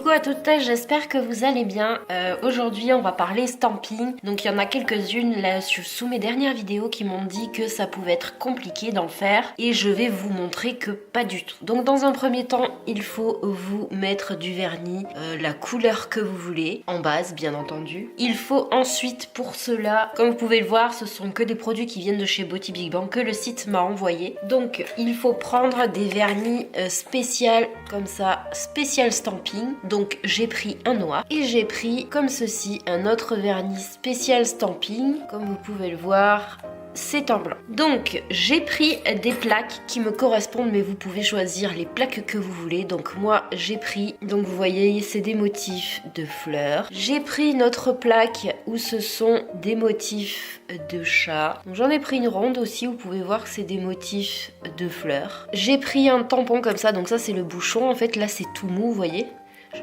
Coucou à toutes, j'espère que vous allez bien. Aujourd'hui on va parler stamping. Donc il y en a quelques-unes là sous mes dernières vidéos qui m'ont dit que ça pouvait être compliqué d'en faire. Et je vais vous montrer que pas du tout. Donc dans un premier temps, il faut vous mettre du vernis, la couleur que vous voulez, en base bien entendu. Il faut ensuite pour cela, comme vous pouvez le voir, ce sont que des produits qui viennent de chez Beauty Big Bang que le site m'a envoyé. Donc il faut prendre des vernis spécial comme ça, spécial stamping. Donc j'ai pris un noir et j'ai pris comme ceci un autre vernis spécial stamping. Comme vous pouvez le voir, c'est en blanc. Donc j'ai pris des plaques qui me correspondent, mais vous pouvez choisir les plaques que vous voulez. Donc moi j'ai pris, donc vous voyez c'est des motifs de fleurs. J'ai pris une autre plaque où ce sont des motifs de chat. J'en ai pris une ronde aussi, vous pouvez voir que c'est des motifs de fleurs. J'ai pris un tampon comme ça, donc ça c'est le bouchon. En fait là c'est tout mou, vous voyez.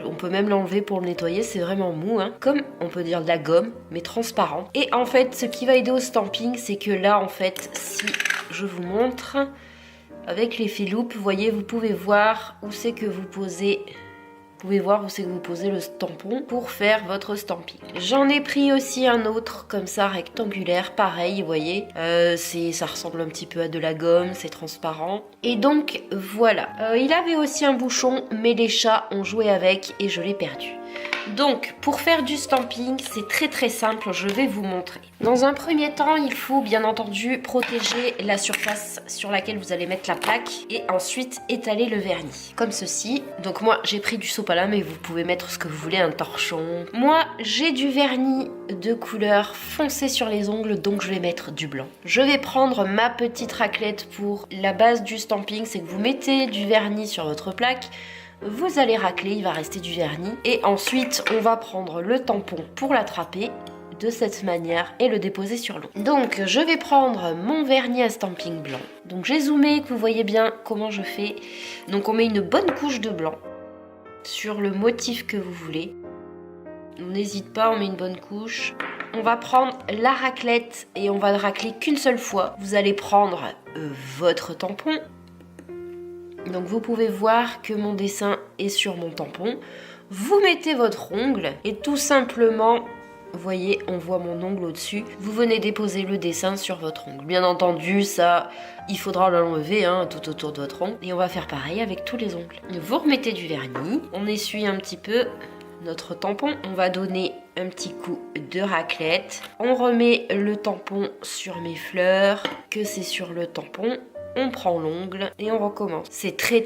On peut même l'enlever pour le nettoyer, c'est vraiment mou, hein. Comme on peut dire de la gomme, mais transparent. Et en fait, ce qui va aider au stamping, c'est que là, en fait, si je vous montre, avec l'effet loupe, vous voyez, vous pouvez voir où c'est que vous posez... Vous pouvez voir où c'est que vous posez le tampon pour faire votre stamping. J'en ai pris aussi un autre comme ça rectangulaire, pareil, vous voyez. Ça ressemble un petit peu à de la gomme, c'est transparent. Et donc voilà. Il avait aussi un bouchon, mais les chats ont joué avec et je l'ai perdu. Donc pour faire du stamping, c'est très simple, je vais vous montrer. Dans un premier temps, il faut bien entendu protéger la surface sur laquelle vous allez mettre la plaque et ensuite étaler le vernis, comme ceci. Donc moi j'ai pris du sopalin, mais vous pouvez mettre ce que vous voulez, un torchon. Moi j'ai du vernis de couleur foncé sur les ongles, donc je vais mettre du blanc. Je vais prendre ma petite raclette pour la base du stamping, c'est que vous mettez du vernis sur votre plaque. Vous allez racler, il va rester du vernis. Et ensuite, on va prendre le tampon pour l'attraper de cette manière et le déposer sur l'eau. Donc, je vais prendre mon vernis à stamping blanc. Donc, j'ai zoomé, que vous voyez bien comment je fais. Donc, on met une bonne couche de blanc sur le motif que vous voulez. On n'hésite pas, on met une bonne couche. On va prendre la raclette et on va racler qu'une seule fois. Vous allez prendre votre tampon. Donc vous pouvez voir que mon dessin est sur mon tampon. Vous mettez votre ongle et tout simplement, vous voyez, on voit mon ongle au-dessus. Vous venez déposer le dessin sur votre ongle. Bien entendu, ça, il faudra l'enlever tout autour de votre ongle. Et on va faire pareil avec tous les ongles. Vous remettez du vernis, on essuie un petit peu notre tampon. On va donner un petit coup de raclette. On remet le tampon sur mes fleurs, que c'est sur le tampon. On prend l'ongle et on recommence. C'est très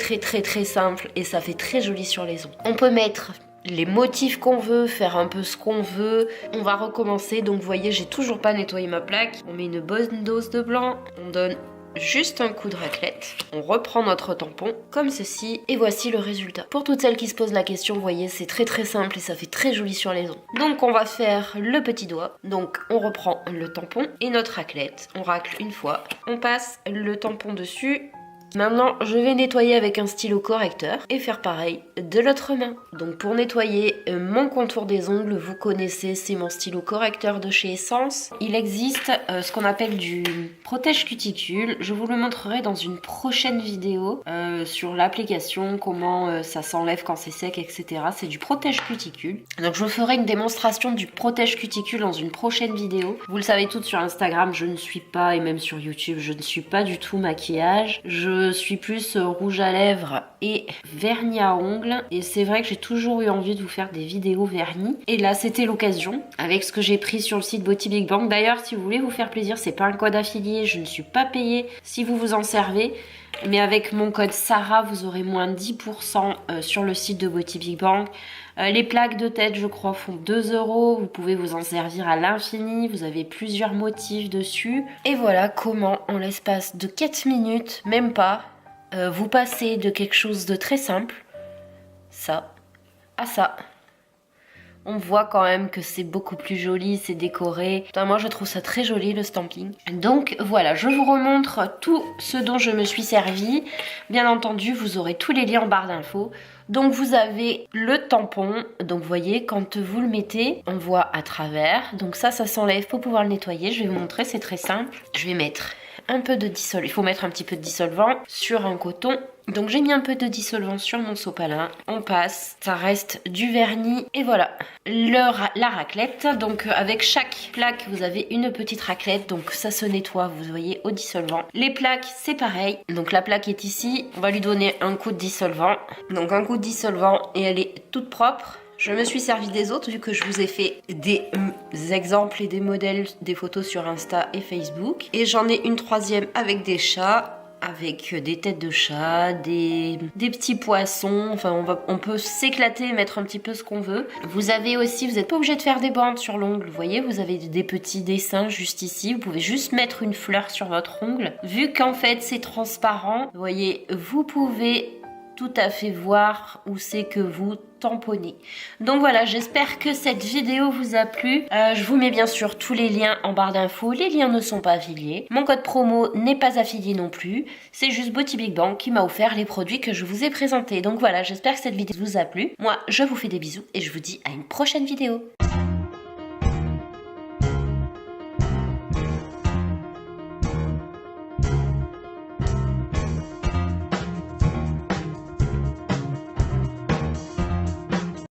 simple et ça fait très joli sur les ongles. On peut mettre les motifs qu'on veut, faire un peu ce qu'on veut. On va recommencer. Donc vous voyez, j'ai toujours pas nettoyé ma plaque. On met une bonne dose de blanc. On donne juste un coup de raclette. On reprend notre tampon comme ceci et voici le résultat. Pour toutes celles qui se posent la question, vous voyez, c'est très simple et ça fait très joli sur les ongles. Donc on va faire le petit doigt. Donc on reprend le tampon et notre raclette. On racle une fois. On passe le tampon dessus. Maintenant, je vais nettoyer avec un stylo correcteur et faire pareil de l'autre main. Donc pour nettoyer mon contour des ongles, vous connaissez, c'est mon stylo correcteur de chez Essence. Il existe ce qu'on appelle du protège cuticule. Je vous le montrerai dans une prochaine vidéo sur l'application, comment ça s'enlève quand c'est sec, etc. C'est du protège cuticule. Donc je vous ferai une démonstration du protège cuticule dans une prochaine vidéo. Vous le savez toutes sur Instagram, je ne suis pas, et même sur YouTube, je ne suis pas du tout maquillage. Je suis plus rouge à lèvres et vernis à ongles, et c'est vrai que j'ai toujours eu envie de vous faire des vidéos vernis et là c'était l'occasion avec ce que j'ai pris sur le site Beauty Big Bang. D'ailleurs, si vous voulez vous faire plaisir, c'est pas un code affilié, je ne suis pas payée si vous vous en servez, mais avec mon code Sarah vous aurez moins 10% sur le site de Beauty Big Bang. Les plaques de tête, je crois, font 2 €. Vous pouvez vous en servir à l'infini. Vous avez plusieurs motifs dessus. Et voilà comment, en l'espace de 4 minutes, même pas, vous passez de quelque chose de très simple, ça, à ça. On voit quand même que c'est beaucoup plus joli, c'est décoré. Enfin, moi je trouve ça très joli le stamping. Donc voilà, je vous remontre tout ce dont je me suis servi. Bien entendu, vous aurez tous les liens en barre d'infos. Donc vous avez le tampon, donc vous voyez quand vous le mettez, on voit à travers. Donc ça s'enlève pour pouvoir le nettoyer. Je vais vous montrer, c'est très simple. Je vais mettre un peu de dissolvant. Il faut mettre un petit peu de dissolvant sur un coton. Donc j'ai mis un peu de dissolvant sur mon sopalin, on passe, ça reste du vernis et voilà. La raclette, donc avec chaque plaque vous avez une petite raclette, donc ça se nettoie, vous voyez, au dissolvant. Les plaques c'est pareil, donc la plaque est ici, on va lui donner un coup de dissolvant. Donc un coup de dissolvant et elle est toute propre. Je me suis servi des autres vu que je vous ai fait des exemples et des modèles, des photos sur Insta et Facebook. Et j'en ai une troisième avec des chats, avec des têtes de chat, des petits poissons, enfin on peut s'éclater et mettre un petit peu ce qu'on veut. Vous avez aussi, vous n'êtes pas obligé de faire des bandes sur l'ongle, vous voyez, vous avez des petits dessins juste ici, vous pouvez juste mettre une fleur sur votre ongle. Vu qu'en fait c'est transparent, vous voyez, vous pouvez tout à fait voir où c'est que vous tamponnez. Donc voilà, j'espère que cette vidéo vous a plu. Je vous mets bien sûr tous les liens en barre d'infos. Les liens ne sont pas affiliés. Mon code promo n'est pas affilié non plus. C'est juste Beauty Big Bang qui m'a offert les produits que je vous ai présentés. Donc voilà, j'espère que cette vidéo vous a plu. Moi, je vous fais des bisous et je vous dis à une prochaine vidéo.